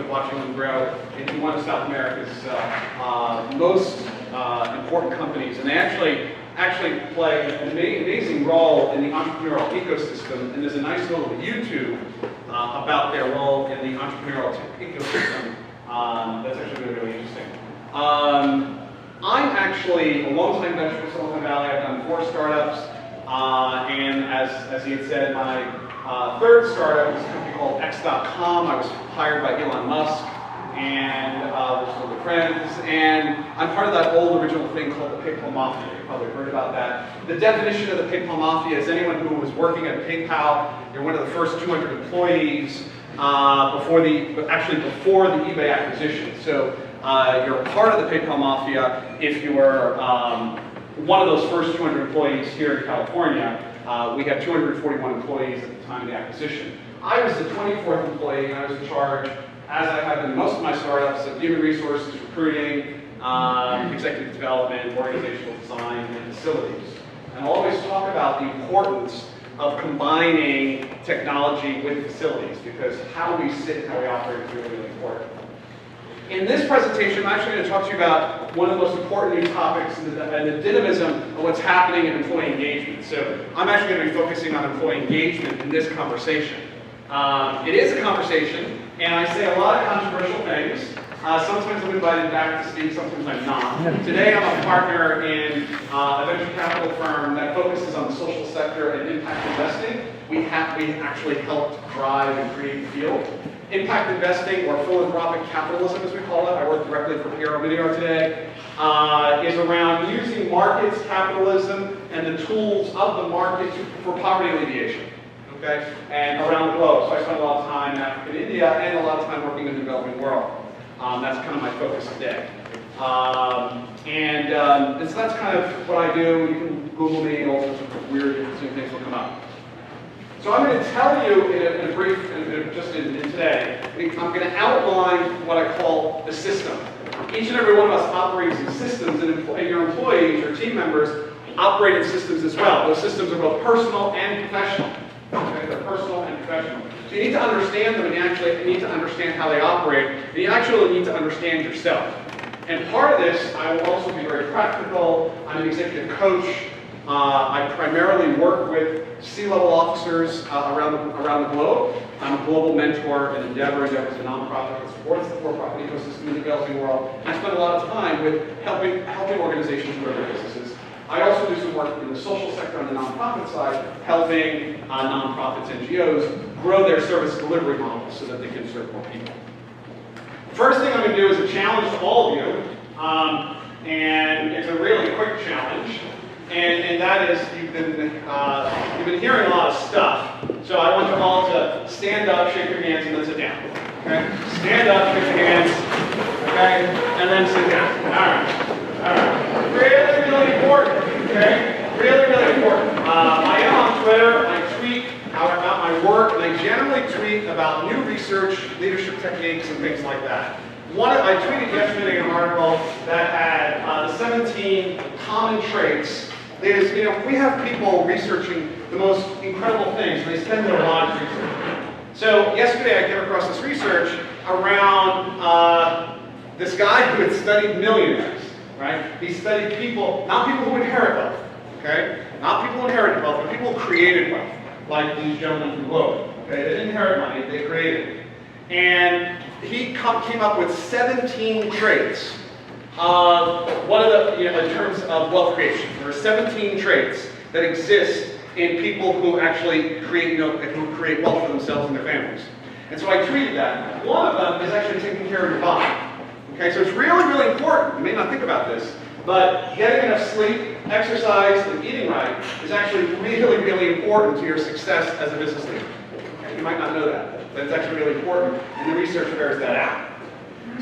watching them grow into one of South America's most important companies. And they actually play an amazing role in the entrepreneurial ecosystem. And there's a nice little YouTube about their role in the entrepreneurial ecosystem that's actually really, really interesting. I'm actually a long-time veteran of Silicon Valley. I've done 4 startups. And as he had said, my third startup was a company called X.com. I was hired by Elon Musk, and we're still good friends. And I'm part of that old original thing called the PayPal Mafia. You've probably heard about that. The definition of the PayPal Mafia is anyone who was working at PayPal. You're one of the first 200 employees before the eBay acquisition. So you're part of the PayPal Mafia if you were one of those first 200 employees here in California. We had 241 employees at the time of the acquisition. I was the 24th employee, and I was in charge, as I have in most of my startups, of human resources, recruiting, executive development, organizational design, and facilities. And I'll always talk about the importance of combining technology with facilities, because how we sit and how we operate is really, really important. In this presentation, I'm actually going to talk to you about one of the most important new topics and the dynamism of what's happening in employee engagement. So I'm actually going to be focusing on employee engagement in this conversation. It is a conversation, and I say a lot of controversial things. Sometimes I'm invited back to speak, sometimes I'm not. Today I'm a partner in a venture capital firm that focuses on the social sector and impact investing. We actually helped drive and create the field. Impact investing, or philanthropic capitalism as we call it, I work directly for Omidyar today, is around using markets, capitalism, and the tools of the market for poverty alleviation, okay, and around the globe. So I spend a lot of time in Africa and India, and a lot of time working in the developing world. That's kind of my focus today. So that's kind of what I do. You can Google me, all sorts of weird, interesting things will come up. So I'm going to tell you in a brief, just in today, I'm going to outline what I call the system. Each and every one of us operates in systems, and your employees, your team members, operate in systems as well. Those systems are both personal and professional. Okay? They're personal and professional. So you need to understand them, and you actually need to understand how they operate, and you actually need to understand yourself. And part of this, I will also be very practical. I'm an executive coach. I primarily work with C-level officers around the globe. I'm a global mentor in Endeavor. Endeavor is a nonprofit that supports the for-profit ecosystem in the developing world. And I spend a lot of time with helping organizations grow their businesses. I also do some work in the social sector on the nonprofit side, helping nonprofits, NGOs, grow their service delivery models so that they can serve more people. First thing I'm going to do is a challenge to all of you, and it's a really quick challenge. And that is, you've been hearing a lot of stuff. So I want you all to stand up, shake your hands, and then sit down. Okay? Stand up, shake your hands, okay? And then sit down. All right. Really, really important, okay? Really, really important. I am on Twitter. I tweet about my work, and I generally tweet about new research, leadership techniques, and things like that. I tweeted yesterday an article that had the 17 common traits. Is, we have people researching the most incredible things, and they spend their lives researching. So yesterday I came across this research around this guy who had studied millionaires, right? He studied people, not people who inherit wealth, okay? Not people who inherited wealth, but people who created wealth, like these gentlemen from Globe, okay? They didn't inherit money, they created it. And he came up with 17 traits one of the, in terms of wealth creation. There are 17 traits that exist in people who actually create wealth for themselves and their families. And so I tweeted that. One of them is actually taking care of your body. Okay, so it's really, really important. You may not think about this, but getting enough sleep, exercise, and eating right is actually really, really important to your success as a business leader. Okay, you might not know that, but it's actually really important, and the research bears that out.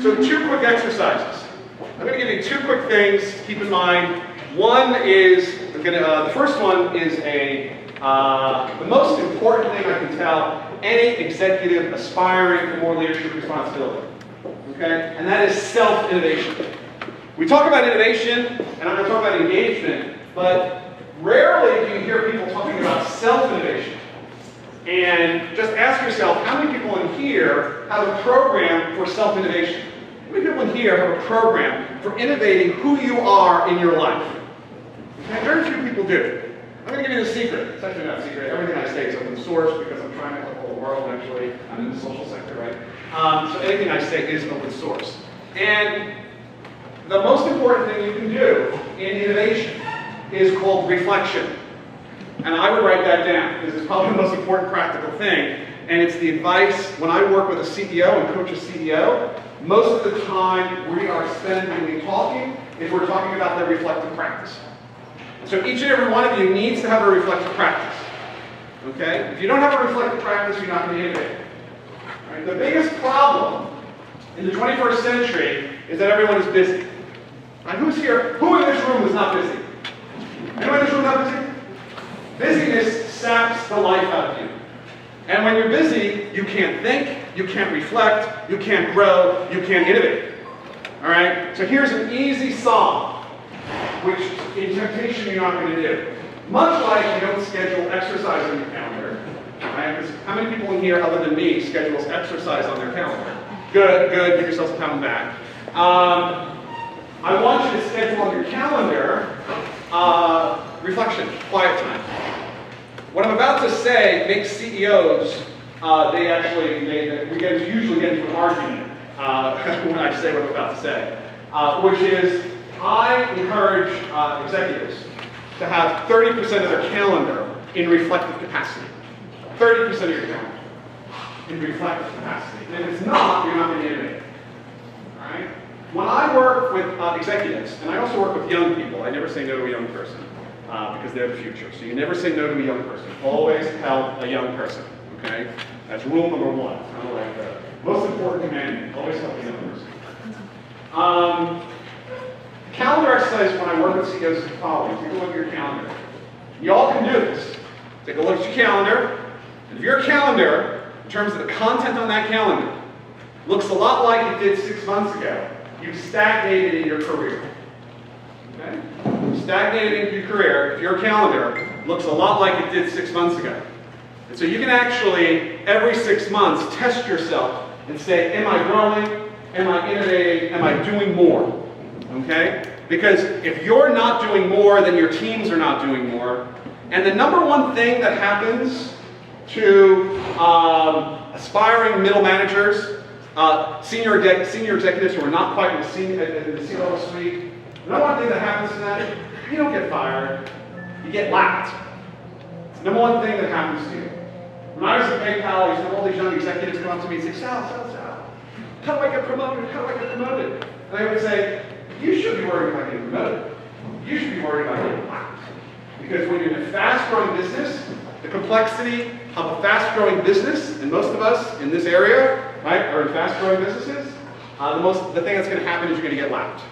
So 2 quick exercises. I'm going to give you 2 quick things to keep in mind. One is, the first one is the most important thing I can tell any executive aspiring for more leadership responsibility. Okay? And that is self-innovation. We talk about innovation, and I'm going to talk about engagement, but rarely do you hear people talking about self-innovation. And just ask yourself, how many people in here have a program for self-innovation? How many people in here have a program for innovating who you are in your life? Okay, very few people do. I'm going to give you the secret. It's actually not a secret. Everything I say is open source because I'm trying to help the whole world, actually. I'm in the social sector, right? So anything I say is open source. And the most important thing you can do in innovation is called reflection. And I would write that down because it's probably the most important practical thing. And it's the advice, when I work with a CEO and coach a CEO, most of the time we are spending talking is we're talking about their reflective practice. So each and every one of you needs to have a reflective practice. Okay? If you don't have a reflective practice, you're not going to innovate. Right? The biggest problem in the 21st century is that everyone is busy. Right? Who's here? Who in this room is not busy? Anyone in this room not busy? Busyness saps the life out of you. And when you're busy, you can't think, you can't reflect, you can't grow, you can't innovate. All right? So here's an easy solve, which in temptation you're not going to do. Much like you don't schedule exercise on your calendar. Right? Because how many people in here, other than me, schedules exercise on their calendar? Good, good. Give yourselves a pat on the back. I want you to schedule on your calendar reflection, quiet time. What I'm about to say makes CEOs, we usually get into an argument when I say what I'm about to say, which is I encourage executives to have 30% of their calendar in reflective capacity. 30% of your calendar in reflective capacity. And if it's not, you're not going to innovate. All right? When I work with executives, and I also work with young people, I never say no to a young person because they're the future. So you never say no to a young person. Always help a young person. Okay? That's rule number one. Kind of like the most important commandment. Always help a young person. Calendar exercise when I work with CEOs is the following. Take a look at your calendar. You all can do this. Take a look at your calendar. And if your calendar, in terms of the content on that calendar, looks a lot like it did 6 months ago, you've stagnated in your career. Okay? You've stagnated in your career if your calendar looks a lot like it did 6 months ago. And so you can actually, every 6 months, test yourself and say, am I growing? Am I innovating? Am I doing more? Okay? Because if you're not doing more, then your teams are not doing more. And the number one thing that happens to aspiring middle managers, senior executives who are not quite in the C-level suite, the number one thing that happens to them, you don't get fired, you get lapped. It's the number one thing that happens to you. When I was at PayPal, I used to have all these young executives come up to me and say, Sal, how do I get promoted? How do I get promoted? And I would say, you should be worried about getting promoted. You should be worried about getting lapped. Because when you're in a fast-growing business, the complexity of a fast-growing business, and most of us in this area, right, are in fast-growing businesses, the thing that's going to happen is you're going to get lapped.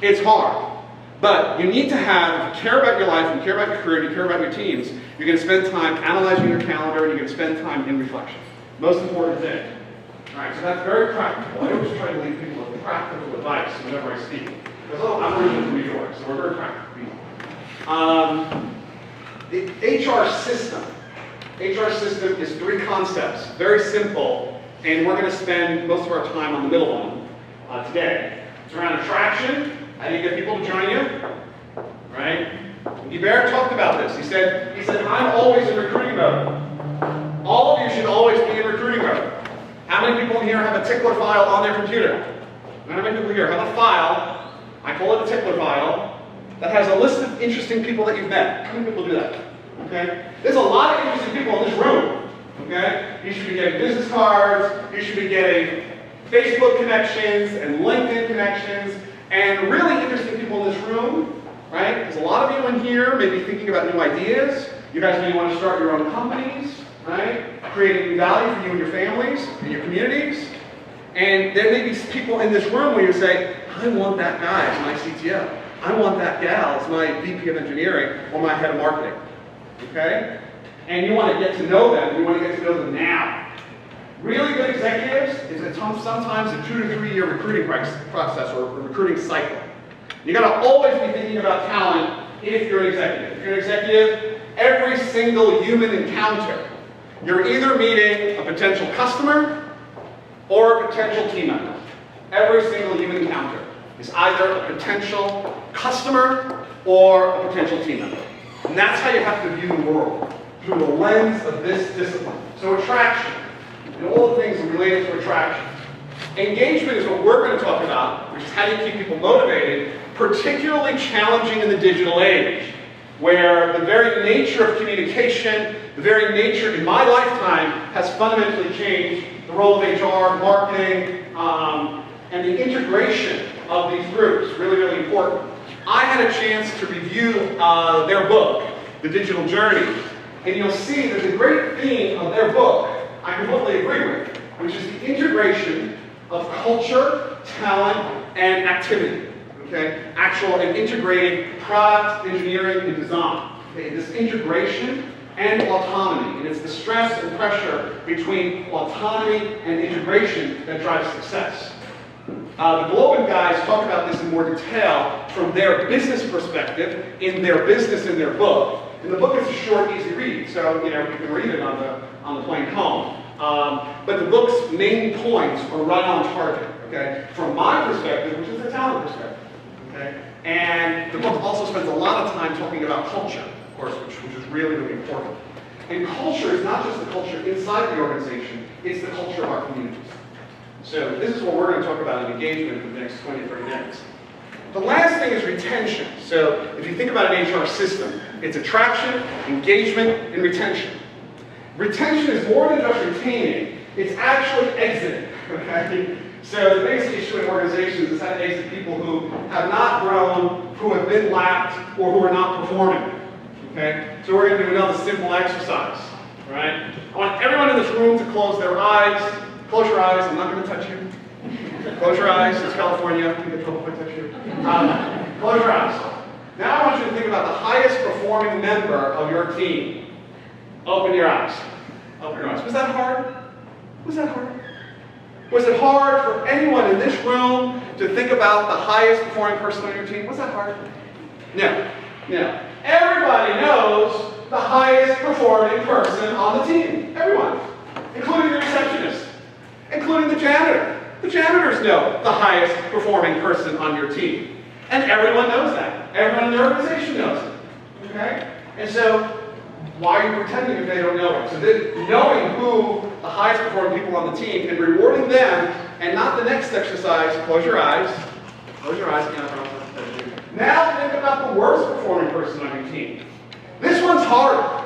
It's hard. But you need to have, if you care about your life, and you care about your career, and you care about your teams, you're going to spend time analyzing your calendar, and you're going to spend time in reflection. Most important thing. All right, so that's very practical. I always try to leave people with practical advice whenever I speak. Because I'm originally from New York, so we're very practical people. The HR system. HR system is 3 concepts, very simple, and we're going to spend most of our time on the middle one today. It's around attraction. How do you get people to join you? Right? Omidyar talked about this. He said, I'm always in recruiting mode. All of you should always be in recruiting mode. How many people in here have a tickler file on their computer? How many people here have a file, I call it a tickler file, that has a list of interesting people that you've met? How many people do that? Okay? There's a lot of interesting people in this room. Okay? You should be getting business cards, you should be getting Facebook connections and LinkedIn connections, and really interesting people in this room, right? There's a lot of you in here maybe thinking about new ideas. You guys may want to start your own companies, right? Creating new value for you and your families and your communities. And there may be people in this room where you say, I want that guy as my CTO. I want that gal as my VP of engineering or my head of marketing. Okay? And you want to get to know them. You want to get to know them now. Really good executives is sometimes a 2 to 3 year recruiting process or recruiting cycle. You got to always be thinking about talent if you're an executive. If you're an executive, every single human encounter You're either meeting a potential customer or a potential team member. Every single human encounter is either a potential customer or a potential team member. And that's how you have to view the world, through the lens of this discipline. So attraction, and all the things related to attraction. Engagement is what we're going to talk about, which is how do you keep people motivated, particularly challenging in the digital age, where the very nature of communication, the very nature in my lifetime has fundamentally changed the role of HR, marketing, and the integration of these groups, really, really important. I had a chance to review their book, The Digital Journey, and you'll see that the great theme of their book, I completely agree with, which is the integration of culture, talent, and activity. Okay? Actual and integrating product, engineering, and design. Okay? This integration and autonomy, and it's the stress and pressure between autonomy and integration that drives success. The Globin guys talk about this in more detail from their business perspective, in their business, in their book. And the book is a short, easy read, so you can read it on the plane home. But the book's main points are right on target. Okay, from my perspective, which is a talent perspective. Okay, and the book also spends a lot of time talking about culture, of course, which is really, really important. And culture is not just the culture inside the organization; it's the culture of our communities. So this is what we're going to talk about in engagement for the next 20, 30 minutes. The last thing is retention. So if you think about an HR system, it's attraction, engagement, and retention. Retention is more than just retaining, it's actually exiting. Okay? So the biggest issue in organizations is how to exit people who have not grown, who have been lapped, or who are not performing. Okay? So we're going to do another simple exercise. Right? I want everyone in this room to close their eyes. Close your eyes, I'm not going to touch you. Close your eyes, it's California, you get trouble if I touch you. Close your eyes. Now I want you to think about the highest performing member of your team. Open your eyes. Open your eyes. Was that hard? Was that hard? Was it hard for anyone in this room to think about the highest performing person on your team? Was that hard? No. No. Everybody knows the highest performing person on the team. Everyone. Including the receptionist. Including the janitor. The janitors know the highest performing person on your team. And everyone knows that. Everyone in the organization knows it. Okay? And so, why are you pretending if they don't know it? So knowing who the highest performing people on the team and rewarding them, and not the next exercise, close your eyes. Close your eyes. Now think about the worst performing person on your team. This one's harder.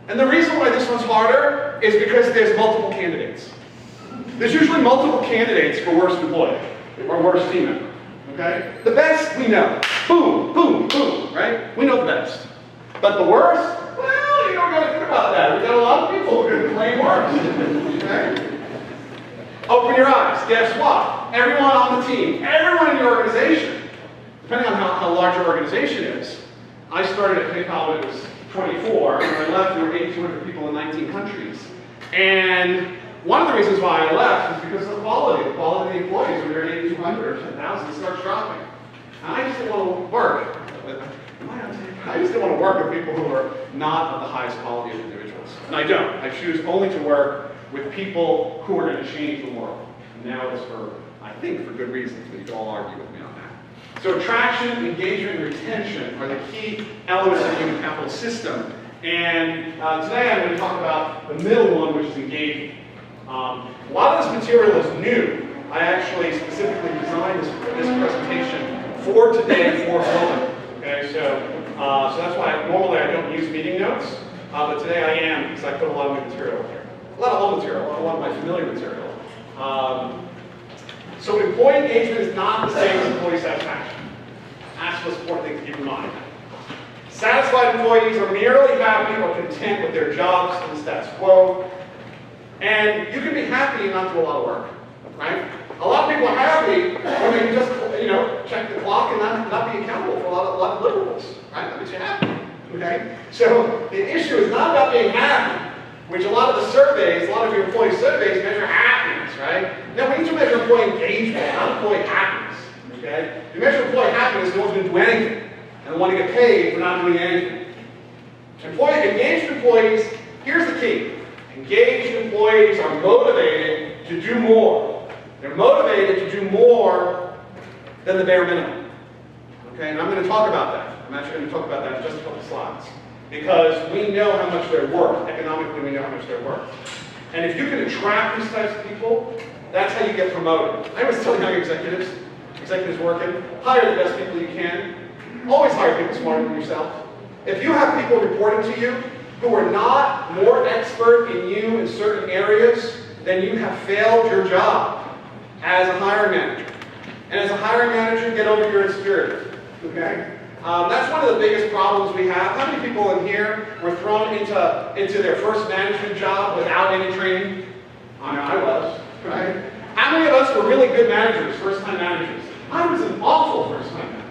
And the reason why this one's harder is because there's multiple candidates. There's usually multiple candidates for worst employee or worst team member. Okay? The best we know. Boom, boom, boom, right? We know the best. But the worst, well, you don't gotta think about that. We've got a lot of people who are gonna claim worse. Okay? Open your eyes. Guess what? Everyone on the team, everyone in your organization, depending on how large your organization is. I started at PayPal when it was 24, and when I left, there were 8,200 people in 19 countries. And one of the reasons why I left is because of the quality of the employees. When you're at 8,200 or 10,000, it starts dropping. And I just didn't want to work. I just didn't want to work with people who are not of the highest quality of individuals. And I don't. I choose only to work with people who are going to change the world. And now it's for, I think, for good reasons, but you can all argue with me on that. So attraction, engagement, and retention are the key elements of the human capital system. And today I'm going to talk about the middle one, which is engagement. A lot of this material is new. I actually specifically designed this presentation for today for Globin. Okay, so that's why normally I don't use meeting notes, but today I am because I put a lot of new material here. A lot of old material, a lot of my familiar material. So employee engagement is not the same as employee satisfaction. That's the most important thing to keep in mind. Satisfied employees are merely happy or content with their jobs and the status quo. And you can be happy and not do a lot of work, right? A lot of people are happy when they can just, check the clock and not be accountable for a lot of deliverables, right? That makes you happy, okay? So the issue is not about being happy, which a lot of the surveys, a lot of your employee surveys measure happiness, right? Now we need to measure employee engagement, not employee happiness, okay? If you measure employee happiness, no one's going to do anything, and they want to get paid for not doing anything. Engaged employees, here's the key. Engaged employees are motivated to do more. They're motivated to do more than the bare minimum. Okay, and I'm going to talk about that. I'm actually going to talk about that in just a couple slides. Because we know how much they're worth. Economically, we know how much they're worth. And if you can attract these types of people, that's how you get promoted. I always tell young executives working, hire the best people you can. Always hire people smarter than yourself. If you have people reporting to you who are not more expert in you in certain areas, then you have failed your job as a hiring manager. And as a hiring manager, get over your insecurity. Okay? That's one of the biggest problems we have. How many people in here were thrown into their first management job without any training? I know I was. Right? How many of us were really good managers, first-time managers? I was an awful first-time manager.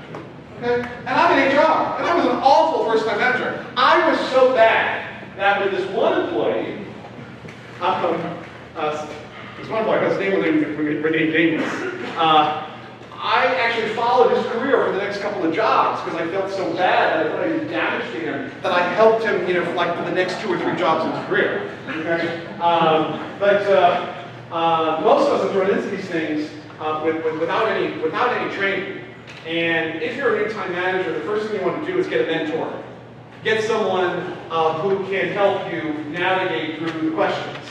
Okay? And I'm in HR, and I was an awful first-time manager. I was so bad that with this one employee, this one employee, his name was nameless. I actually followed his career for the next couple of jobs because I felt so bad that I thought I did damage to him that I helped him, for the next 2 or 3 jobs in his career. Okay? But most of us have run into these things without any training. And if you're a new-time manager, the first thing you want to do is get a mentor. Get someone who can help you navigate through the questions.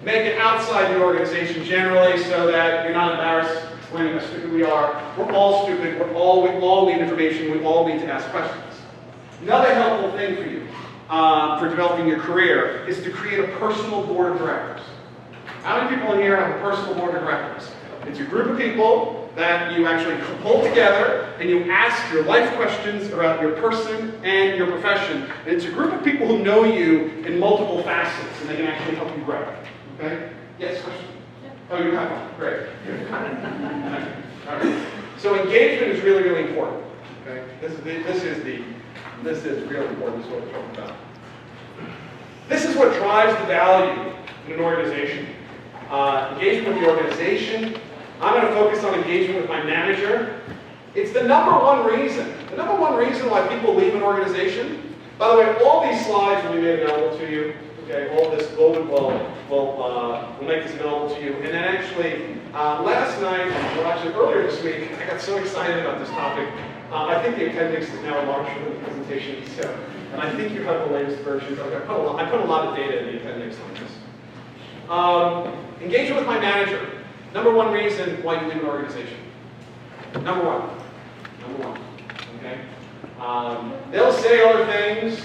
Make it outside the organization generally so that you're not embarrassed explaining how stupid we are. We're all stupid. We all need information. We all need to ask questions. Another helpful thing for you for developing your career is to create a personal board of directors. How many people in here have a personal board of directors? It's a group of people that you actually pull together and you ask your life questions about your person and your profession. And it's a group of people who know you in multiple facets and they can actually help you grow. Okay? Yes, question? Oh, you have one. Great. All right. So engagement is really, really important. Okay? This is really important. This is what we're talking about. This is what drives the value in an organization. Engagement with the organization. I'm going to focus on engagement with my manager. It's the number one reason why people leave an organization. By the way, all these slides will be made available to you. Okay, all this we'll make this available to you. And then actually, last night, or actually earlier this week, I got so excited about this topic. I think the appendix is now larger than the presentation, so, and I think you have the latest versions. I put a lot of data in the appendix on this. Engagement with my manager. Number one reason why you leave an organization. Number one. Okay? They'll say other things.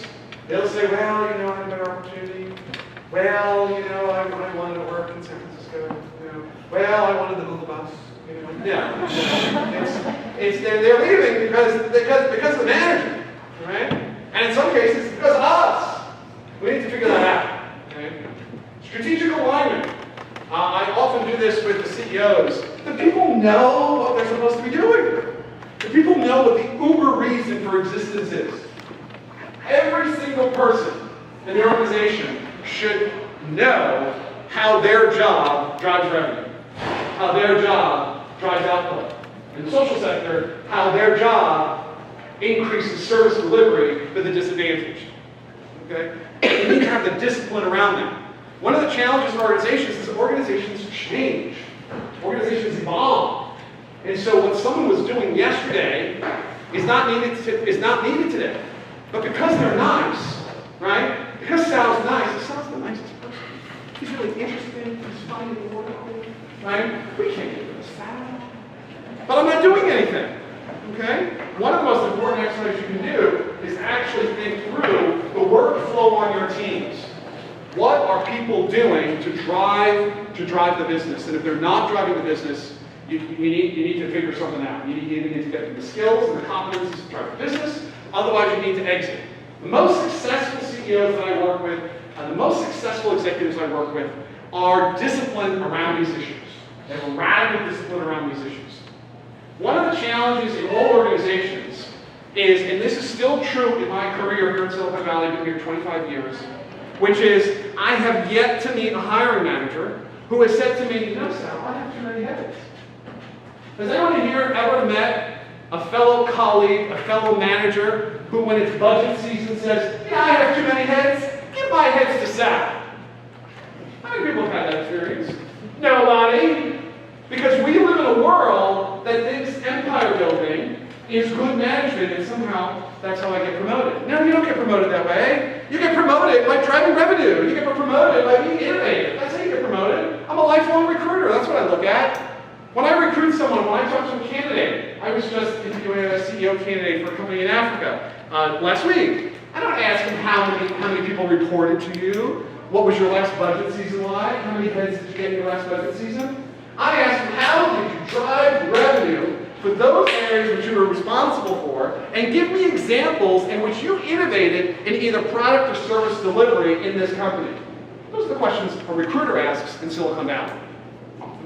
They'll say, well, I had a better opportunity. Well, I wanted to work in San Francisco. Well, I wanted to build a bus. Yeah. They're leaving because of the manager, right? And in some cases, it's because of us. We need to figure that out. Okay? Strategic alignment. I often do this with the CEOs. The people know what they're supposed to be doing. The people know what the uber reason for existence is. Every single person in the organization should know how their job drives revenue, how their job drives output. In the social sector, how their job increases service delivery for the disadvantaged. Okay? You need to have the discipline around that. One of the challenges in organizations is that organizations change. Organizations evolve. And so what someone was doing yesterday is not needed today. But because they're nice, right? Because Sal's nice, Sal's the nicest person. He's really interesting, he's funny and wonderful, right? We can't get rid of Sal. But I'm not doing anything. Okay? One of the most important exercises you can do is actually think through the workflow on your teams. What are people doing to drive the business? And if they're not driving the business, you need to figure something out. You need to get the skills and the competencies to drive the business. Otherwise, you need to exit. The most successful CEOs that I work with, and the most successful executives I work with, are disciplined around these issues. They have a radical discipline around these issues. One of the challenges in all organizations is, and this is still true in my career here in Silicon Valley, I've been here 25 years, which is I have yet to meet a hiring manager who has said to me, Sal, I have too many headaches. Has anyone here ever met a fellow colleague, a fellow manager, who when it's budget season says, I have too many heads, give my heads to Sal? many people have had that experience? Nobody. Because we live in a world that thinks empire building is good management, and somehow that's how I get promoted. No, you don't get promoted that way. You get promoted by driving revenue. You get promoted by being innovative. That's how you get promoted. I'm a lifelong recruiter. That's what I look at. When I recruit someone, when I talk to a candidate, I was just interviewing a CEO candidate for a company in Africa last week. I don't ask him how many people reported to you, what was your last budget season like, how many heads did you get in your last budget season. I asked him, how did you drive revenue for those areas which you were responsible for, and give me examples in which you innovated in either product or service delivery in this company. Those are the questions a recruiter asks in Silicon Valley.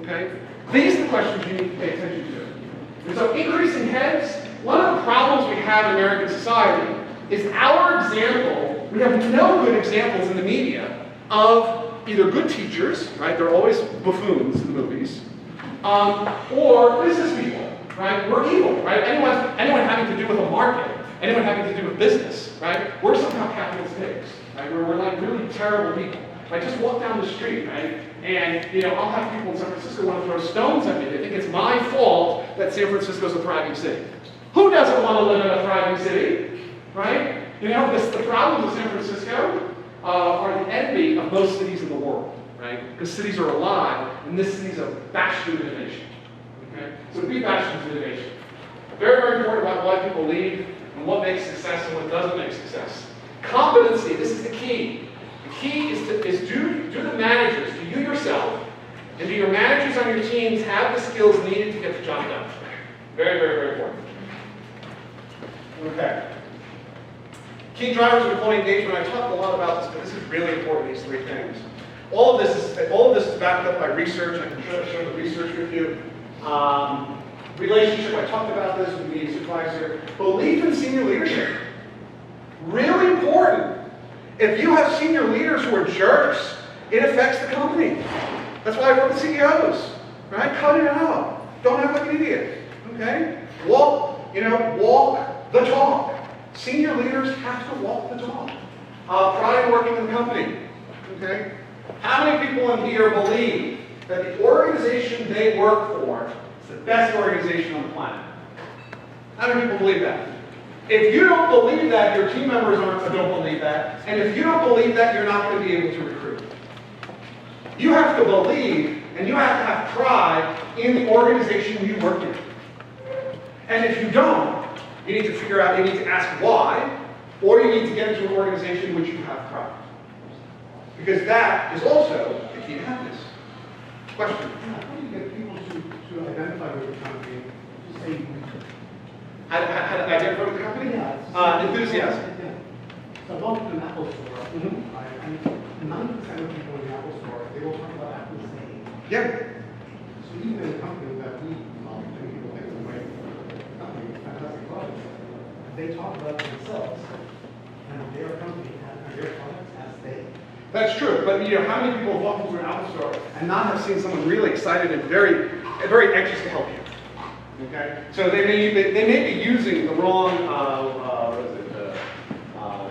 Okay? These are the questions you need to pay attention to. And so increasing heads, one of the problems we have in American society is our example, we have no good examples in the media of either good teachers, right? They're always buffoons in the movies, or business people. Right? We're evil, right? Anyone having to do with a market, anyone having to do with business, right? We're somehow capitalist pigs, right? We're like really terrible people. I just walk down the street, right? And I'll have people in San Francisco want to throw stones at me. They think it's my fault that San Francisco's a thriving city. Who doesn't want to live in a thriving city, right? The problems of San Francisco are the envy of most cities in the world, right? Because cities are alive, and this city's a bastion of innovation. Okay? So be bastions of innovation. Very, very important about why people leave and what makes success and what doesn't make success. Competency, this is the key. The key is do the managers, do you yourself, and do your managers on your teams have the skills needed to get the job done? Very, very, very important. Okay. Key drivers of employee engagement. I talked a lot about this, but this is really important, these three things. All of this is backed up by research. I can share the research with you. Relationship, I talked about this with the supervisor. Belief in senior leadership. Really important. If you have senior leaders who are jerks, it affects the company. That's why I work with CEOs. Right? Cut it out. Don't act like an idiot. Okay? Walk the talk. Senior leaders have to walk the talk. Pride in working in the company. Okay? How many people in here believe that the organization they work for is the best organization on the planet? How many people believe that? If you don't believe that, your team members don't believe that. And if you don't believe that, you're not going to be able to recruit. You have to believe, and you have to have pride in the organization you work in. And if you don't, you need to figure out, you need to ask why, or you need to get into an organization in which you have pride. Because that is also the key to happiness. Question? How do you get people to identify with the company? To say, How to identify with the company? Yeah. Enthusiasm. Yeah. So going to an Apple store, and 90% of people in the Apple store, they will talk about Apple saying. Yeah. So even in a company that we, many people think is a great company, fantastic products, they talk about themselves and their company and their products as they. That's true, but how many people walk into an Apple store and not have seen someone really excited and very, very anxious to help you? Okay, so they may be using the wrong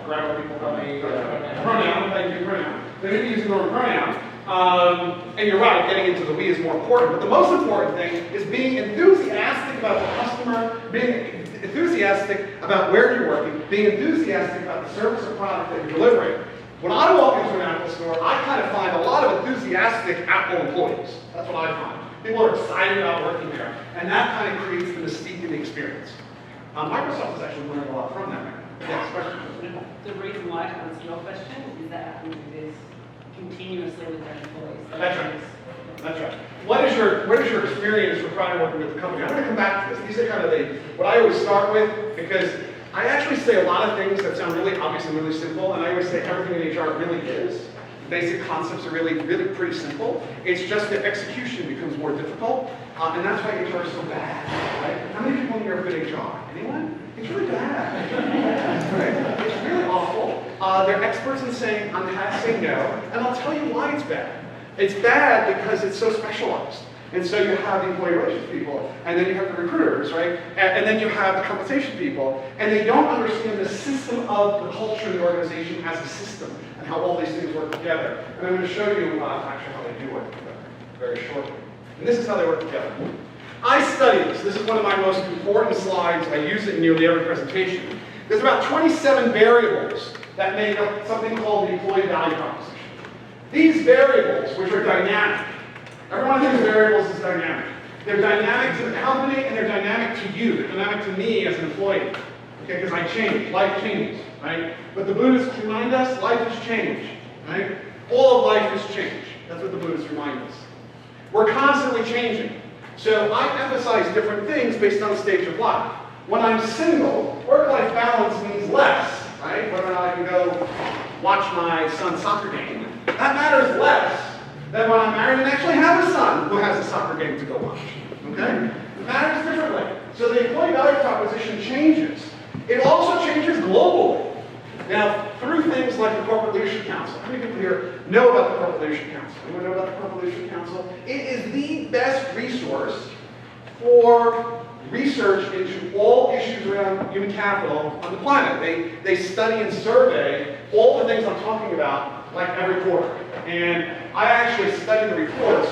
grammar people call me pronoun. Thank you, pronoun. They may be using the wrong pronoun, and you're right. Getting into the we is more important, but the most important thing is being enthusiastic about the customer, being enthusiastic about where you're working, being enthusiastic about the service or product that you're delivering. When I walk into an Apple store, I kind of find a lot of enthusiastic Apple employees. That's what I find. People are excited about working there. And that kind of creates the mystique in the experience. Microsoft is actually learning a lot from that. Yes, question? The reason why, to answer your question, is that happens is continuously with their employees. That's right. That's right. What is your experience for pride working with the company? I'm going to come back to this. These are kind of what I always start with, because I actually say a lot of things that sound really obvious and really simple, and I always say everything in HR really is. The basic concepts are really, really pretty simple. It's just that execution becomes more difficult, and that's why HR is so bad, right? How many people in here have good HR? Anyone? It's really bad. Right? It's really awful. They're experts in saying, I'm going to say no, and I'll tell you why it's bad. It's bad because it's so specialized. And so you have the employee relations people, and then you have the recruiters, right? And then you have the compensation people, and they don't understand the system of the culture of the organization as a system, and how all these things work together. And I'm going to show you actually how they do work together very shortly. And this is how they work together. I study this. This is one of my most important slides. I use it in nearly every presentation. There's about 27 variables that make up something called the employee value proposition. These variables, which are dynamic, every one of these variables is dynamic. They're dynamic to the company and they're dynamic to you. They're dynamic to me as an employee. Okay, because I change, life changes, right? But the Buddhists remind us, life is change, right? All of life is change. That's what the Buddhists remind us. We're constantly changing. So I emphasize different things based on the stage of life. When I'm single, work-life balance means less, right? Whether or not I can go watch my son's soccer game. That matters less than when I'm married and actually have a son who has a soccer game to go watch, okay? It matters differently. So the employee value proposition changes. It also changes globally. Now, through things like the Corporate Leadership Council. How many people here know about the Corporate Leadership Council? Anyone know about the Corporate Leadership Council? It is the best resource for research into all issues around human capital on the planet. They study and survey all the things I'm talking about like every quarter. And I actually study the reports.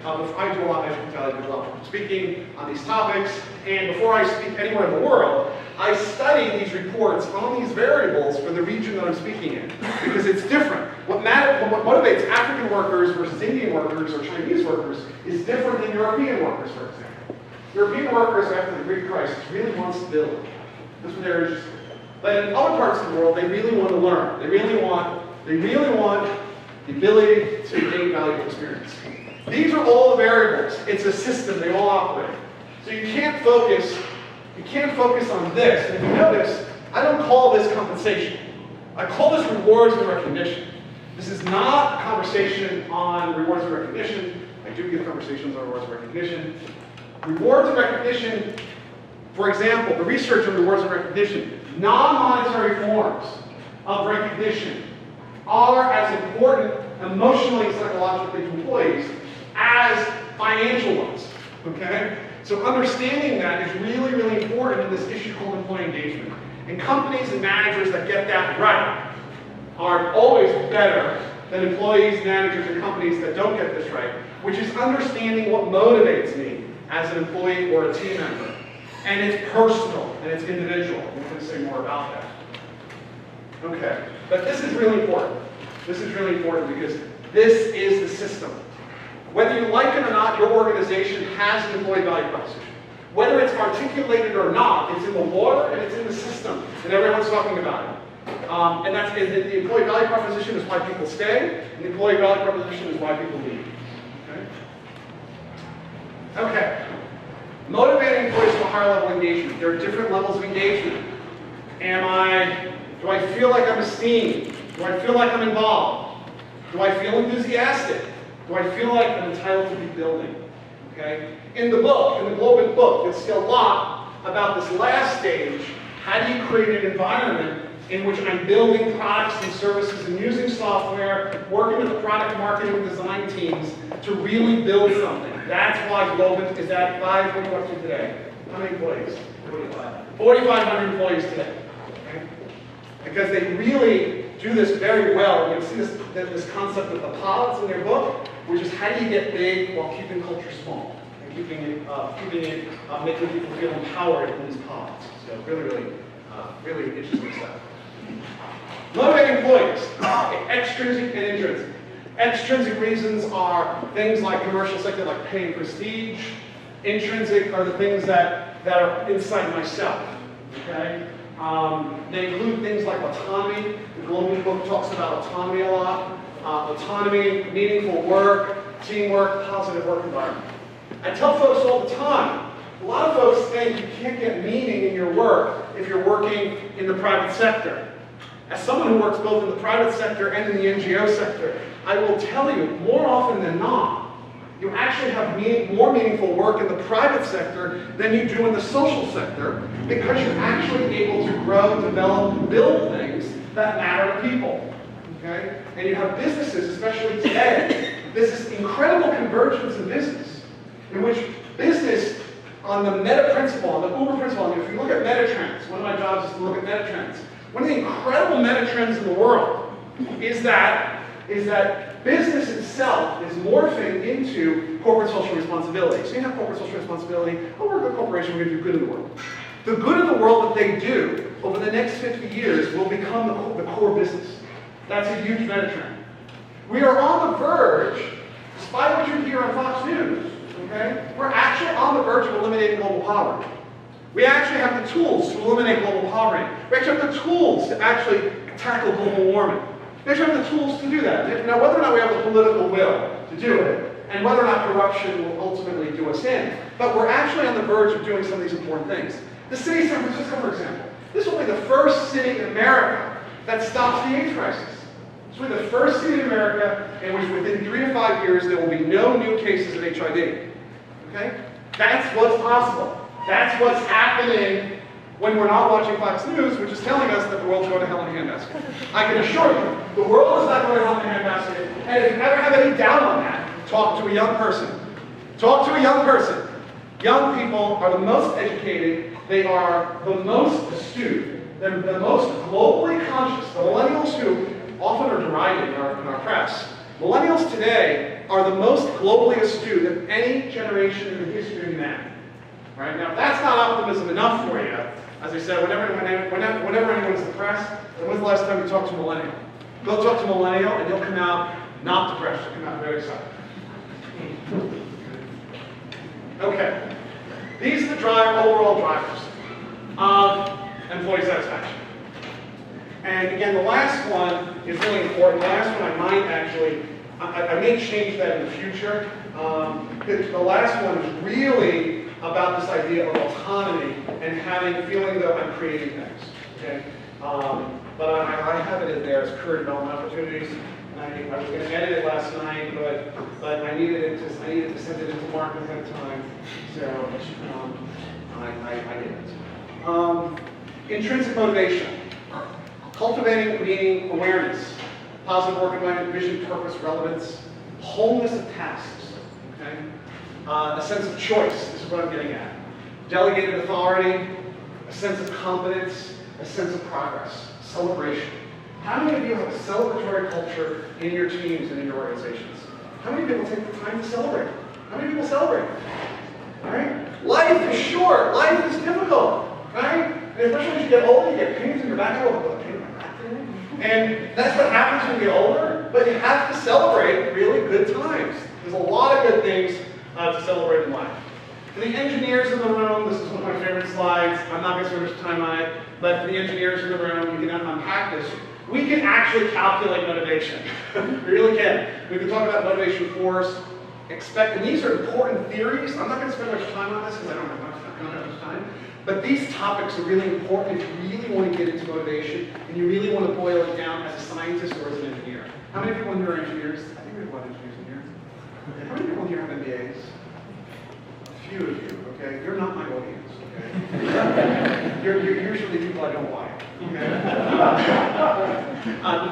I do a lot, as you can tell, I do a lot of speaking on these topics. And before I speak anywhere in the world, I study these reports on these variables for the region that I'm speaking in. Because it's different. What motivates African workers versus Indian workers or Chinese workers is different than European workers, for example. European workers, after the Greek crisis, really want stability. That's what they're interested in. But in other parts of the world, they really want to learn. They really want the ability to gain valuable experience. These are all the variables. It's a system. They all operate. So you can't focus on this. And if you notice, I don't call this compensation. I call this rewards and recognition. This is not a conversation on rewards and recognition. I do give conversations on rewards and recognition. Rewards and recognition, for example, the research on rewards and recognition, non-monetary forms of recognition are as important emotionally and psychologically to employees as financial ones, okay? So understanding that is really, really important in this issue called employee engagement. And companies and managers that get that right are always better than employees, managers, and companies that don't get this right, which is understanding what motivates me as an employee or a team member. And it's personal, and it's individual. I'm going to say more about that. Okay, but this is really important. This is really important because this is the system. Whether you like it or not, your organization has an employee value proposition. Whether it's articulated or not, it's in the water and it's in the system, and everyone's talking about it. And the employee value proposition is why people stay, and the employee value proposition is why people leave. Okay. Motivating employees to a higher level of engagement. There are different levels of engagement. Do I feel like I'm esteemed? Do I feel like I'm involved? Do I feel enthusiastic? Do I feel like I'm entitled to be building? Okay? In the Global book, you'll see a lot about this last stage. How do you create an environment in which I'm building products and services and using software, working with the product marketing and design teams to really build something. That's why Globant is at 5, what are you up to today? How many employees? 4,500 employees today. Okay? Because they really do this very well. You can see this concept of the pods in their book, which is how do you get big while keeping culture small and making people feel empowered in these pods. So really interesting stuff. Motivating employees, extrinsic and intrinsic. Extrinsic reasons are things like commercial sector, like pay and prestige. Intrinsic are the things that are inside myself. Okay? They include things like autonomy. The Global book talks about autonomy a lot. Autonomy, meaningful work, teamwork, positive work environment. I tell folks all the time, a lot of folks think you can't get meaning in your work if you're working in the private sector. As someone who works both in the private sector and in the NGO sector, I will tell you, more often than not, you actually have more meaningful work in the private sector than you do in the social sector because you're actually able to grow, develop, and build things that matter to people. Okay? And you have businesses, especially today, this incredible convergence in business, in which business on the meta principle, on the Uber principle, and if you look at meta trends, one of my jobs is to look at meta trends. One of the incredible meta trends in the world is that business itself is morphing into corporate social responsibility. So you have corporate social responsibility. Oh, we're a good corporation, we're going to do good in the world. The good in the world that they do over the next 50 years will become the core business. That's a huge metatrend. We are on the verge, despite what you hear on Fox News, okay, we're actually on the verge of eliminating global poverty. We actually have the tools to eliminate global poverty. We actually have the tools to actually tackle global warming. We actually have the tools to do that. Now, whether or not we have the political will to do it, and whether or not corruption will ultimately do us in, but we're actually on the verge of doing some of these important things. The city of San Francisco, for example, this will be the first city in America that stops the AIDS crisis. This will be the first city in America in which within 3 to 5 years there will be no new cases of HIV. Okay? That's what's possible. That's what's happening when we're not watching Fox News, which is telling us that the world's going to hell in a handbasket. I can assure you, the world is not going to hell in a handbasket. And if you ever have any doubt on that, talk to a young person. Talk to a young person. Young people are the most educated. They are the most astute. They're the most globally conscious. The millennials who often are derided in our press. Millennials today are the most globally astute of any generation in the history of humanity. Right? Now, if that's not optimism enough for you, as I said, whenever anyone's depressed, when's the last time you talked to a millennial? Go talk to a millennial and he'll come out not depressed, he'll come out very excited. Okay. These are the overall drivers of employee satisfaction. And again, the last one is really important. The last one I might actually, I may change that in the future. The last one is really about this idea of autonomy and feeling that I'm creating things. Okay? But I have it in there as career development opportunities. And I was going to edit it last night, but I needed to send it into Mark ahead of time. So I didn't. Intrinsic motivation. Cultivating meaning awareness. Positive work environment, vision, purpose, relevance. Wholeness of tasks. Okay? A sense of choice, this is what I'm getting at. Delegated authority, a sense of competence, a sense of progress, celebration. How many of you have a celebratory culture in your teams and in your organizations? How many people take the time to celebrate? How many people celebrate? Right? Life is short, life is difficult, right? And especially as you get older, you get pains in your back. Oh, I've got a pain in my back today. And that's what happens when you get older, but you have to celebrate really good times. There's a lot of good things to celebrate in life. For the engineers in the room, this is one of my favorite slides. I'm not going to spend much time on it, but for the engineers in the room, you can unpack this. We can actually calculate motivation. We really can. We can talk about motivation force, and these are important theories. I'm not going to spend much time on this because I don't have much time. But these topics are really important if you really want to get into motivation and you really want to boil it down as a scientist or as an engineer. How many people in here are engineers? I think we have a lot of engineers in here. Okay. How many people in here have MBAs? A few of you, okay? You're not my audience, okay? You're usually people I don't like, okay?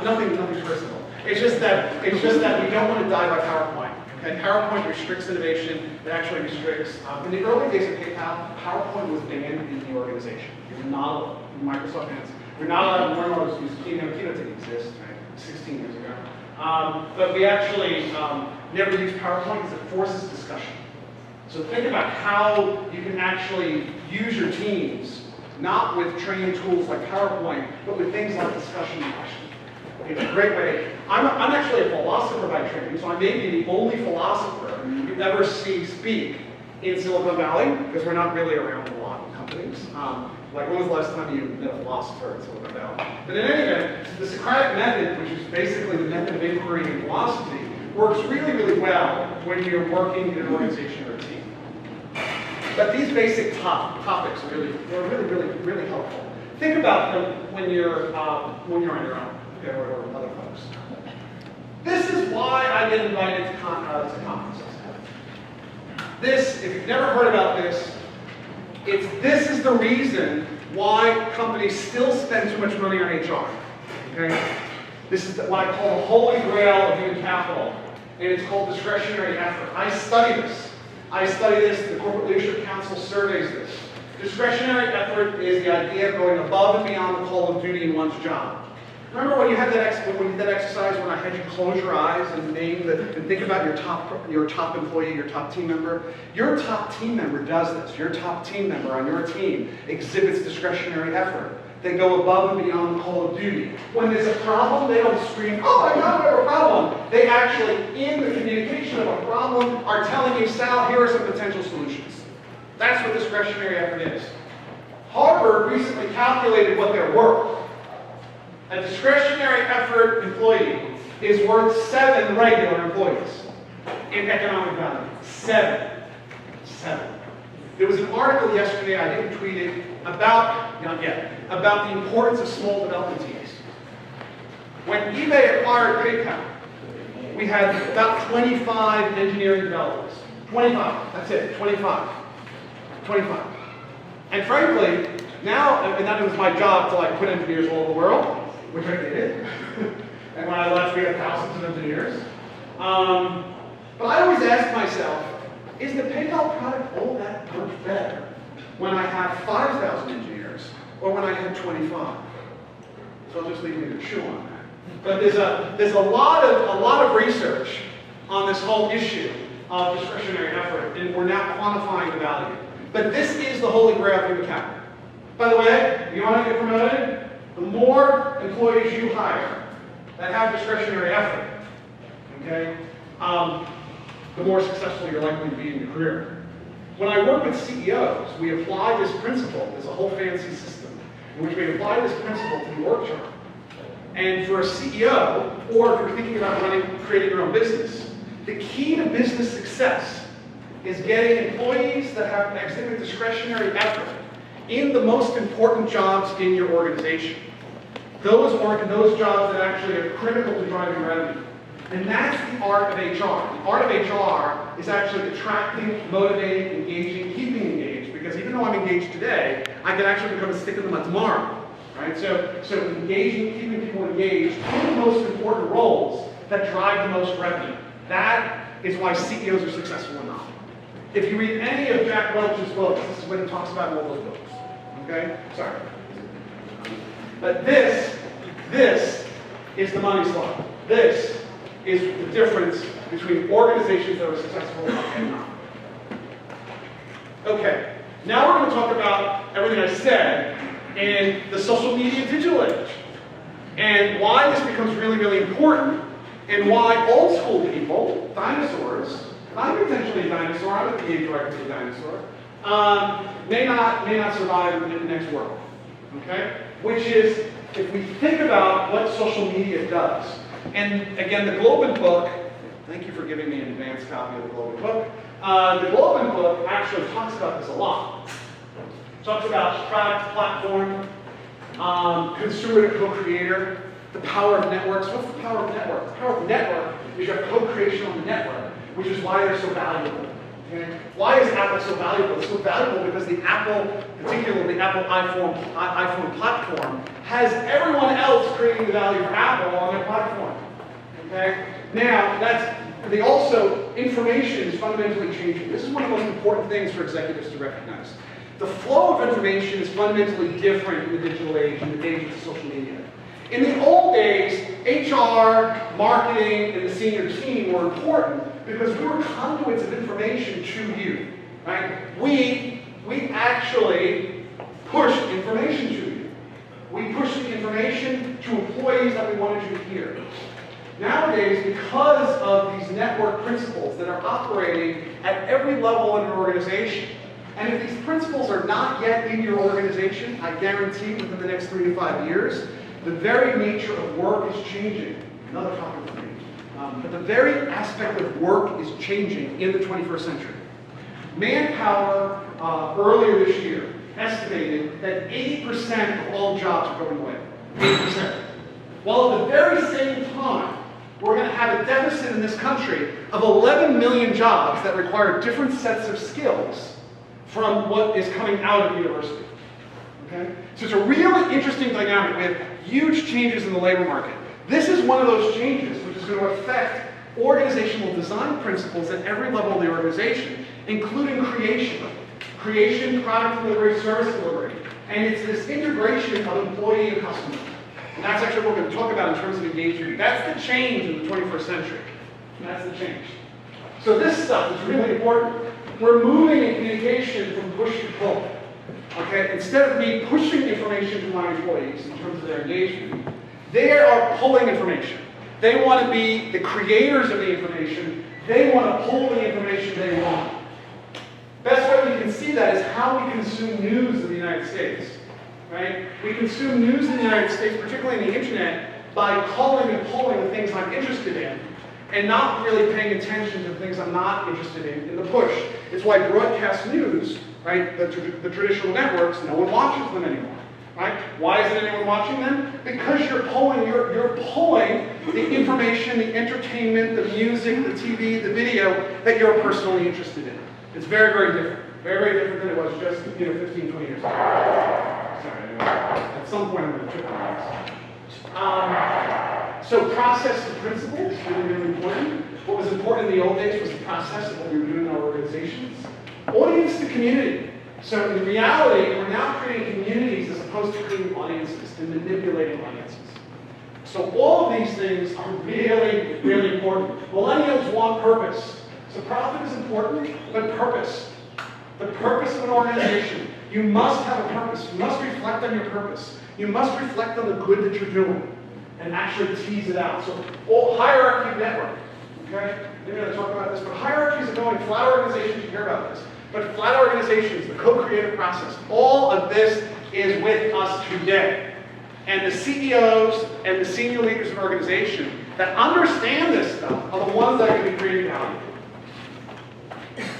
Nothing's personal. It's just that we don't want to die by PowerPoint. Okay, PowerPoint restricts innovation. It actually restricts. In the early days of PayPal, PowerPoint was banned in the organization. It was not allowed. Microsoft hands. We're not allowed. Warner Brothers used Keynote. Keynote didn't exist, right? 16 years ago. But we actually never used PowerPoint because it forces discussion. So think about how you can actually use your teams, not with training tools like PowerPoint, but with things like discussion and questions. It's a great way. I'm actually a philosopher by training, so I may be the only philosopher you ever see speak in Silicon Valley, because we're not really around a lot of companies. Like, when was the last time you met a philosopher in Silicon Valley? But in any event, the Socratic method, which is basically the method of inquiry and philosophy, works really, really well when you're working in an organization or a team. But these basic topics are really helpful. Think about them when you're on your own. Okay, or other folks. This is why I get invited to conferences. This, if you've never heard about this, this is the reason why companies still spend too much money on HR. Okay? This is what I call the holy grail of human capital, and it's called discretionary effort. I study this. The Corporate Leadership Council surveys this. Discretionary effort is the idea of going above and beyond the call of duty in one's job. Remember when you had when you did that exercise when I had you close your eyes and and think about your top employee, your top team member? Your top team member does this. Your top team member on your team exhibits discretionary effort. They go above and beyond the call of duty. When there's a problem, they don't scream, "Oh my God, we have a problem." They actually, in the communication of a problem, are telling you, "Sal, here are some potential solutions." That's what discretionary effort is. Harvard recently calculated what they're worth. A discretionary effort employee is worth 7 regular employees in economic value. 7. There was an article yesterday, I didn't tweet it, about the importance of small development teams. When eBay acquired PayPal, we had about 25 engineering developers. 25, that's it, 25. And frankly, now, and that was my job to put engineers all over the world, which I did. And when I left, we had thousands of engineers. But I always ask myself, is the PayPal product all that much better when I have 5,000 engineers or when I have 25? So I'll just leave you to chew on that. But there's a lot of research on this whole issue of discretionary effort, and we're now quantifying the value. But this is the holy grail of human capital. By the way, you want to get promoted? The more employees you hire that have discretionary effort, okay, the more successful you're likely to be in your career. When I work with CEOs, we apply this principle. There's a whole fancy system in which we apply this principle to the org chart. And for a CEO, or if you're thinking about creating your own business, the key to business success is getting employees that have exhibit discretionary effort in the most important jobs in your organization. Those jobs that actually are critical to driving revenue. And that's the art of HR. The art of HR is actually attracting, motivating, engaging, keeping engaged. Because even though I'm engaged today, I can actually become a stick in the mud tomorrow. Right? So engaging, keeping people engaged in the most important roles that drive the most revenue. That is why CEOs are successful or not. If you read any of Jack Welch's books, this is what he talks about in all those books. Okay? Sorry. But this is the money slide. This is the difference between organizations that are successful and not. Okay, now we're going to talk about everything I said in the social media digital age, and why this becomes really, really important, and why old school people, dinosaurs, I'm potentially a dinosaur, I'm at the age where I could be a dinosaur, may not survive in the next world. Okay? Which is, if we think about what social media does, and again, the Globin book, thank you for giving me an advanced copy of the Globin book. The Globin book actually talks about this a lot. Talks about product, platform, consumer to co-creator, the power of networks. What's the power of network? The power of network is your co-creation on the network, which is why they're so valuable. Okay? Why is Apple so valuable? It's so valuable because the Apple, particularly the Apple iPhone platform, has everyone else creating the value for Apple on their platform. Okay? Now, information is fundamentally changing. This is one of the most important things for executives to recognize. The flow of information is fundamentally different in the digital age, in the age of social media. In the old days, HR, marketing, and the senior team were important because we were conduits of information to you. Right? We actually pushed information to you. We pushed the information to employees that we wanted you to hear. Nowadays, because of these network principles that are operating at every level in an organization, and if these principles are not yet in your organization, I guarantee within the next 3 to 5 years, the very nature of work is changing. Another topic for me. But the very aspect of work is changing in the 21st century. Manpower, earlier this year, estimated that 80% of all jobs are going away. 80%. While at the very same time, we're going to have a deficit in this country of 11 million jobs that require different sets of skills from what is coming out of university. Okay? So it's a really interesting dynamic. We have huge changes in the labor market. This is one of those changes which is going to affect organizational design principles at every level of the organization, including creation, product delivery, service delivery. And it's this integration of employee and customer. And that's actually what we're going to talk about in terms of engagement. That's the change in the 21st century. That's the change. So this stuff is really important. We're moving in communication from push to pull. Okay? Instead of me pushing information to my employees in terms of their engagement, they are pulling information. They want to be the creators of the information. They want to pull the information they want. Best way we can see that is how we consume news in the United States. Right? We consume news in the United States, particularly in the internet, by calling and pulling the things I'm interested in, and not really paying attention to the things I'm not interested in the push. It's why broadcast news, right, the traditional networks, no one watches them anymore. Right? Why isn't anyone watching them? Because you're pulling the information, the entertainment, the music, the TV, the video that you're personally interested in. It's very, very different. Very, very different than it was just 15, 20 years ago. Sorry, anyway. At some point I'm going to trip on this. So process and principles is really, really important. What was important in the old days was the process of what we were doing in our organizations. Audience to community. So in reality, we're now creating communities as opposed to creating audiences and manipulating audiences. So all of these things are really, really important. Millennials want purpose. So profit is important, but purpose. The purpose of an organization. You must have a purpose. You must reflect on your purpose. You must reflect on the good that you're doing and actually tease it out. So all hierarchy of network. Okay? Maybe I'll talk about this, but hierarchies are going, flat organizations, you hear about this. But flat organizations, the co-creative process, all of this is with us today. And the CEOs and the senior leaders of an organization that understand this stuff are the ones that are going to be creating value.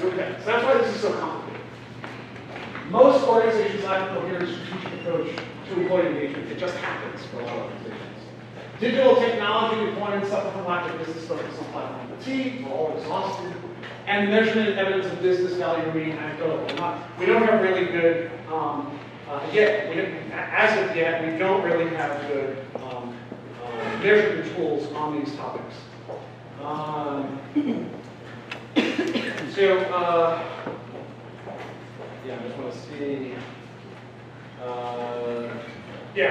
Okay, so that's why this is so complicated. Most organizations have a coherent strategic approach to employee engagement. It just happens for a lot of organizations. Digital technology deployment suffer from lack of business focus on platform fatigue. We're all exhausted. And measurement and evidence of business value remain anecdotal. We don't have really good, as of yet, we don't really have good measurement tools on these topics. I just want to see.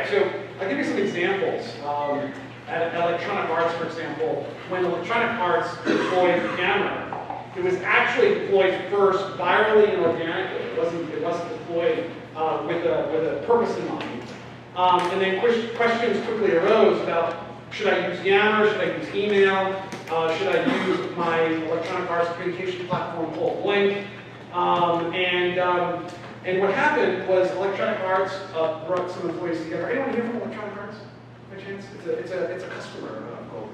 So I'll give you some examples. At Electronic Arts, for example, when Electronic Arts deployed the camera, it was actually deployed first virally and organically. It wasn't deployed with a purpose in mind. And then questions quickly arose about, should I use Yammer? Should I use email? Should I use my Electronic Arts communication platform called Blink? And what happened was Electronic Arts brought some employees together. Anyone here from Electronic Arts? By chance? It's a customer goal.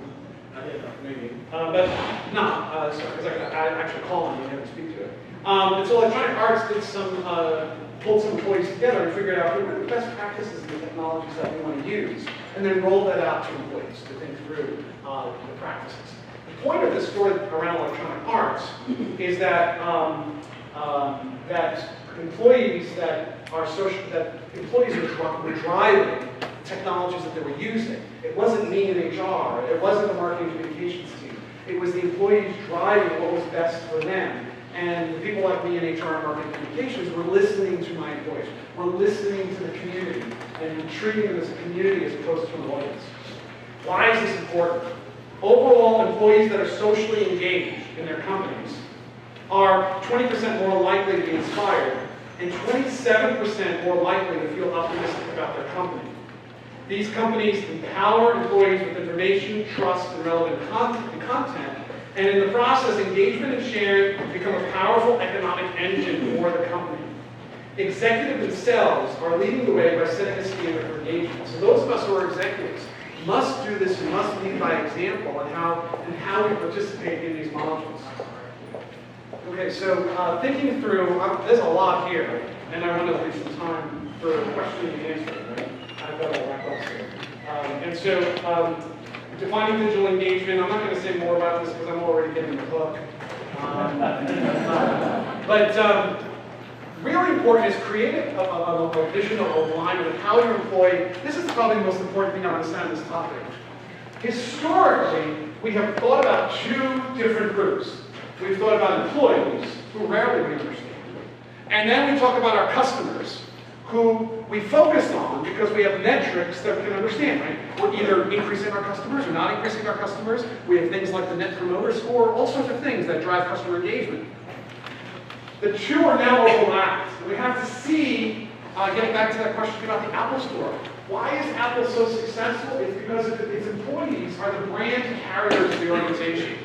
Maybe. But no, because I actually call on you and speak to it. And so Electronic Arts did pulled some employees together and figured out what are the best practices and the technologies that we want to use, and then rolled that out to employees to think through the practices. The point of this story around Electronic Arts is that that employees were driving the technologies that they were using. It wasn't me in HR. It wasn't the marketing communications team. It was the employees driving what was best for them. And the people like me in HR and marketing communications were listening to my employees. We're listening to the community and treating them as a community as opposed to an audience. Why is this important? Overall, employees that are socially engaged in their companies are 20% more likely to be inspired and 27% more likely to feel optimistic about their company. These companies empower employees with information, trust, and relevant content, and in the process, engagement and sharing become a powerful economic engine for the company. Executives themselves are leading the way by setting a standard for engagement. So those of us who are executives must do this and must lead by example in how we participate in these modules. Okay, so thinking through, there's a lot here, and I want to leave some time for question and answer. Right? I've got to wrap up soon. And so, defining digital engagement, I'm not going to say more about this because I'm already getting the hook. But really important is create a vision or alignment of how your employee, this is probably the most important thing I understand on this topic. Historically, we have thought about two different groups. We've thought about employees, who rarely we understand. And then we talk about our customers, who we focus on because we have metrics that we can understand, right? We're either increasing our customers or not increasing our customers. We have things like the Net Promoter Score, all sorts of things that drive customer engagement. The two are now overlapped. We have to see, getting back to that question about the Apple Store. Why is Apple so successful? It's because its employees are the brand carriers of the organization.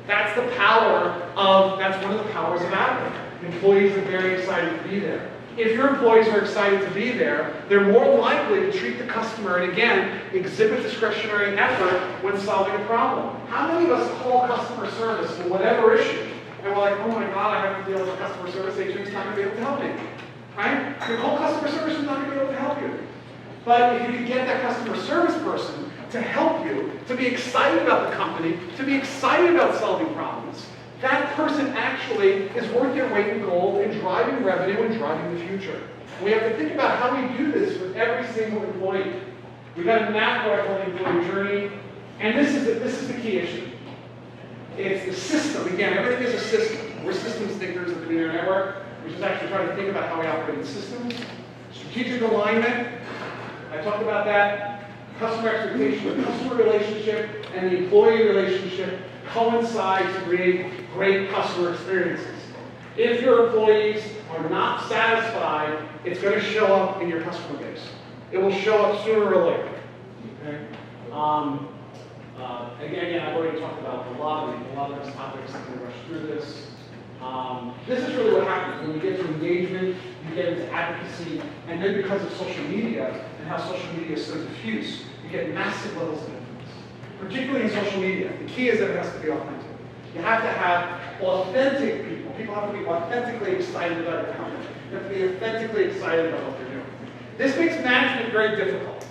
That's the power of, that's one of the powers of Apple. Employees are very excited to be there. If your employees are excited to be there, they're more likely to treat the customer and again, exhibit discretionary effort when solving a problem. How many of us call customer service for whatever issue? And we're like, oh my God, I have to deal with a customer service agent who's not going to be able to help me. Right? Your whole customer service is not going to be able to help you. But if you can get that customer service person to help you, to be excited about the company, to be excited about solving problems, that person actually is worth their weight in gold in driving revenue and driving the future. We have to think about how we do this with every single employee. We've got a map what I call the employee journey, and this is the key issue. It's the system. Again, everything is a system. We're systems thinkers at the Omidyar Network, which is actually trying to think about how we operate in systems. Strategic alignment, I talked about that. Customer expectation, the customer relationship, and the employee relationship coincide to create great customer experiences. If your employees are not satisfied, it's going to show up in your customer base. It will show up sooner or later. Okay? Again, I've already talked about a lot of these topics. I'm going to rush through this. This is really what happens when you get to engagement, you get into advocacy, and then because of social media and how social media is so diffuse, you get massive levels of influence. Particularly in social media, the key is that it has to be authentic. You have to have authentic people. People have to be authentically excited about your company. You have to be authentically excited about what they're doing. This makes management very difficult.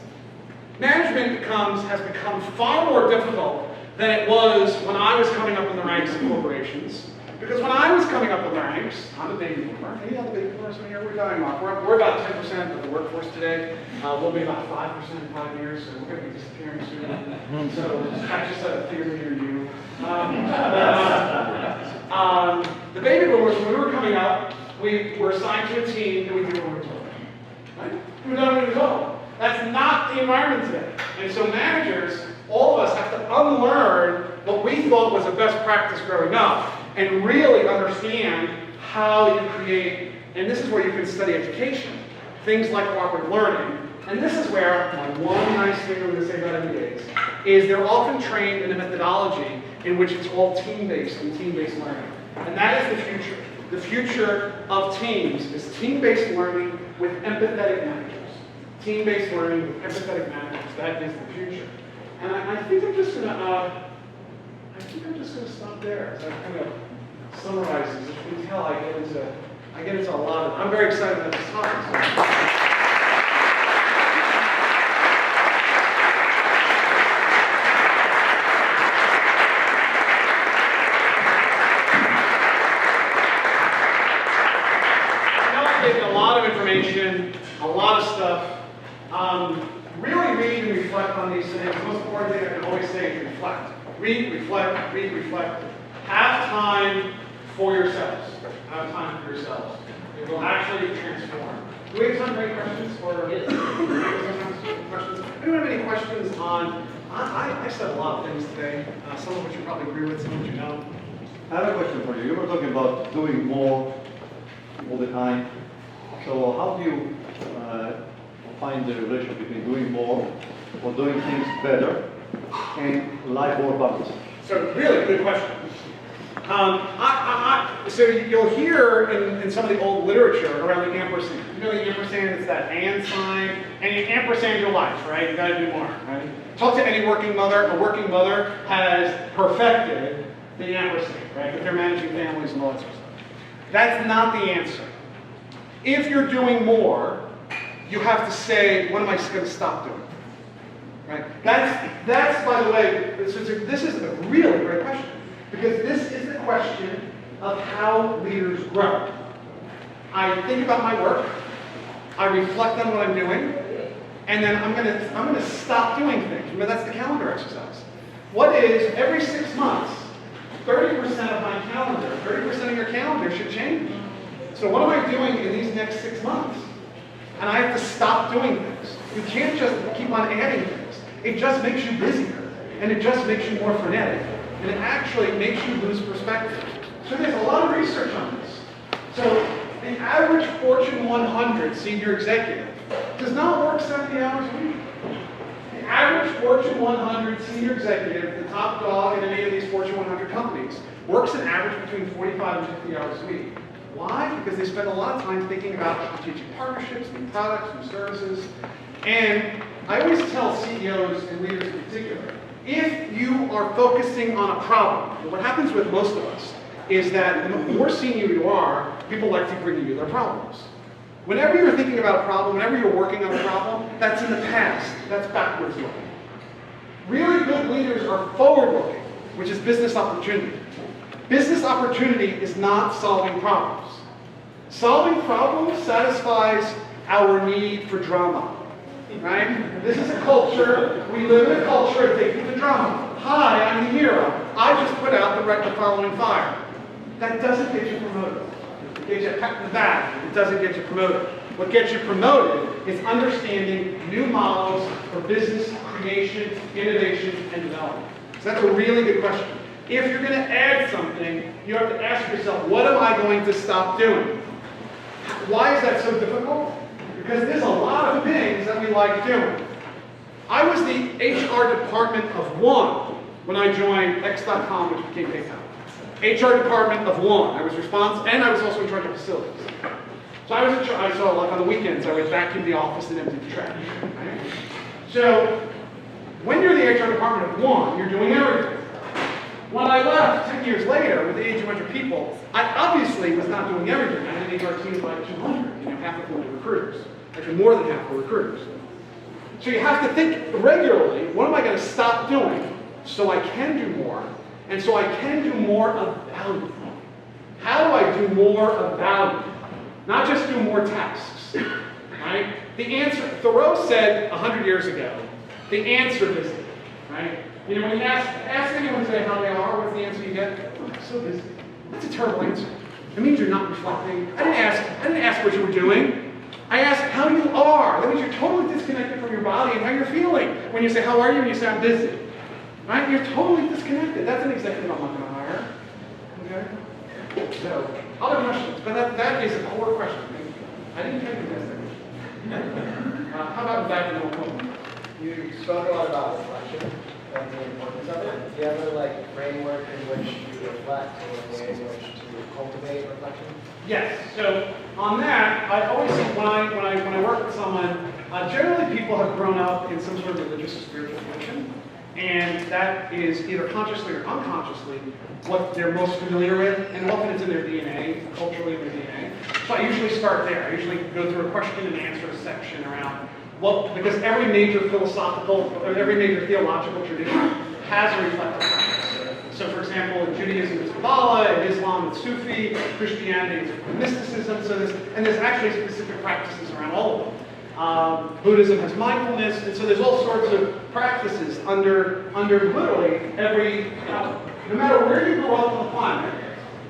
Management has become far more difficult than it was when I was coming up in the ranks of corporations. Because when I was coming up in the ranks, I'm a baby boomer. Any other baby boomers in here? We're dying off. We're about 10% of the workforce today. We'll be about 5% in 5 years, so we're going to be disappearing soon. So that's just a theory near you. The baby boomers, when we were coming up, we were assigned to a team and we did what we were told. Right? We were done what we were told. That's not the environment today. And so managers, all of us, have to unlearn what we thought was the best practice growing up and really understand how you create, and this is where you can study education, things like cooperative learning. And this is where my one nice thing I'm going to say about MBAs is they're often trained in a methodology in which it's all team-based and team-based learning. And that is the future. The future of teams is team-based learning with empathetic managers. Team-based learning with empathetic managers. That is the future. And I think I'm just going to stop there. As I kind of summarize this. As you can tell, I get into a lot of. I'm very excited about this topic. A lot of information, a lot of stuff. Really read and reflect on these things. The most important thing I can always say is reflect. Read, reflect, read, reflect. Have time for yourselves. Have time for yourselves. It will actually transform. Do we have time for any questions? Or yes. Questions? Anyone have any questions on? I said a lot of things today. Some of which you probably agree with, some of which you don't. I have a question for you. You were talking about doing more all the time. So how do you find the relation between doing more or doing things better and life-work balance? So really good question. So you'll hear in some of the old literature around the ampersand. You know the ampersand, it's that and sign, and you ampersand your life, right? You gotta do more, right? Talk to any working mother. A working mother has perfected the ampersand, right? If they're managing families and all that sort of stuff. That's not the answer. If you're doing more, you have to say, what am I going to stop doing? Right? That's by the way, this is a really great question. Because this is the question of how leaders grow. I think about my work, I reflect on what I'm doing, and then I'm going to stop doing things. Remember, that's the calendar exercise. What is, every 6 months, 30% of my calendar, 30% of your calendar should change. So what am I doing in these next 6 months? And I have to stop doing things. You can't just keep on adding things. It just makes you busier, and it just makes you more frenetic, and it actually makes you lose perspective. So there's a lot of research on this. So the average Fortune 100 senior executive does not work 70 hours a week. The average Fortune 100 senior executive, the top dog in any of these Fortune 100 companies, works an average between 45 and 50 hours a week. Why? Because they spend a lot of time thinking about strategic partnerships, new products, new services. And I always tell CEOs and leaders in particular, if you are focusing on a problem, what happens with most of us is that the more senior you are, people like to bring you their problems. Whenever you're thinking about a problem, whenever you're working on a problem, that's in the past, that's backwards looking. Really good leaders are forward looking, which is business opportunity. Business opportunity is not solving problems. Solving problems satisfies our need for drama, right? This is a culture, we live in a culture addicted to drama. Hi, I'm the hero. I just put out the following fire. That doesn't get you promoted. It gets you a pat on the back. It doesn't get you promoted. What gets you promoted is understanding new models for business creation, innovation, and development. So that's a really good question. If you're going to add something, you have to ask yourself, what am I going to stop doing? Why is that so difficult? Because there's a lot of things that we like doing. I was the HR department of one when I joined X.com, which became PayPal. HR department of one. I was responsible, and I was also in charge of facilities. So I was in charge, so like on the weekends, I would vacuum the office and empty the trash. Right? So when you're the HR department of one, you're doing everything. When I left 10 years later with the age of 200 people, I obviously was not doing everything. I had an HR team of like 200, half of them were recruiters. Actually, more than half were recruiters. So you have to think regularly, what am I going to stop doing so I can do more, and so I can do more of value? How do I do more of value? Not just do more tasks, right? The answer, Thoreau said 100 years ago, the answer is, right? When you ask anyone today how they are, what's the answer you get? Oh, I'm so busy. That's a terrible answer. It means you're not reflecting. I didn't ask what you were doing. I asked how you are. That means you're totally disconnected from your body and how you're feeling. When you say, how are you? And you say, I'm busy. Right? You're totally disconnected. That's an executive I'm not going to hire. Okay? So, other questions? But that is a core question. I didn't tell you this. How about the back of the room? You spoke a lot about reflection and the importance of it. Do you have a framework in which you reflect or a way in which to cultivate reflection? Yes. So on that, I always think when I work with someone, generally people have grown up in some sort of religious or spiritual tradition, and that is either consciously or unconsciously what they're most familiar with, and often it's in their DNA, culturally in their DNA. So I usually start there. I usually go through a question and answer section around because every major philosophical or every major theological tradition has a reflective practice. So for example, in Judaism it's Kabbalah, in Islam it's Sufi, Christianity it's mysticism, and there's actually specific practices around all of them. Buddhism has mindfulness, and so there's all sorts of practices under literally every, no matter where you grow up on the planet,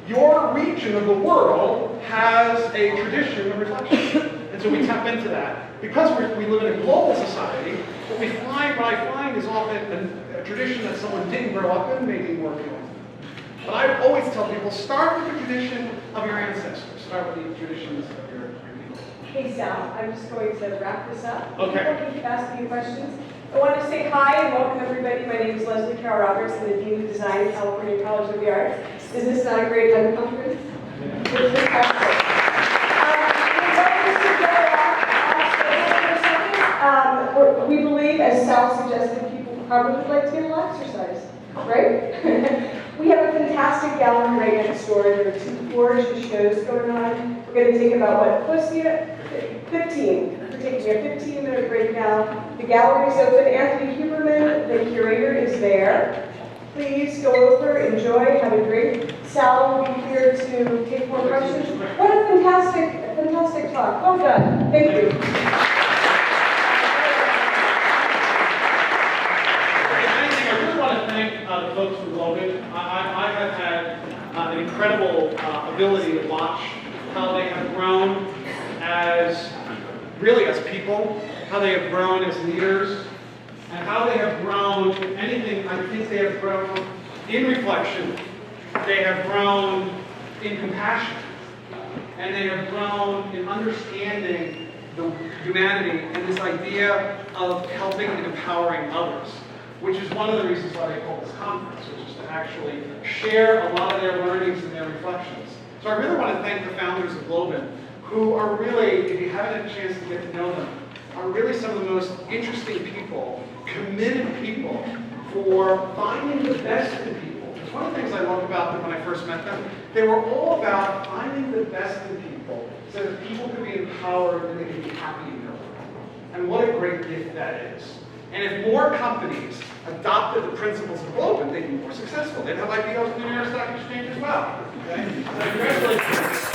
your region of the world has a tradition of reflection. And so we tap into that. Because we live in a global society, what I find is often a tradition that someone didn't grow up in, maybe more appealing. But I always tell people, start with the tradition of your ancestors. Start with the traditions of your people. Hey Sal, I'm just going to wrap this up. Okay. Before we keep asking you questions, I want to say hi and welcome everybody. My name is Leslie Carol Roberts. I'm the Dean of Design at California College of the Arts. Is this not a great time conference? This is excellent. We believe, as Sal suggested, people probably would like to get a little exercise, right? We have a fantastic gallery right next door. There are 2 floors with shows going on. We're going to take about, close to 15. We're taking a 15-minute break now. The gallery is open. Anthony Huberman, the curator, is there. Please go over, enjoy, have a drink. Sal will be here to take more questions. What a fantastic talk. Well done. Thank you. The folks from Logan. I have had an incredible ability to watch how they have grown as really as people, how they have grown as leaders, and how they have grown, if anything, I think they have grown in reflection, they have grown in compassion, and they have grown in understanding the humanity and this idea of helping and empowering others, which is one of the reasons why they call this conference, which is to actually share a lot of their learnings and their reflections. So I really want to thank the founders of Globin, who are really, if you haven't had a chance to get to know them, are really some of the most interesting people, committed people for finding the best in people. It's one of the things I loved about them when I first met them. They were all about finding the best in people so that people could be empowered and they could be happy in their work. And what a great gift that is. And if more companies adopted the principles of Globin, they'd be more successful. They'd have IPOs in the New York Stock Exchange as well. Okay? So congratulations.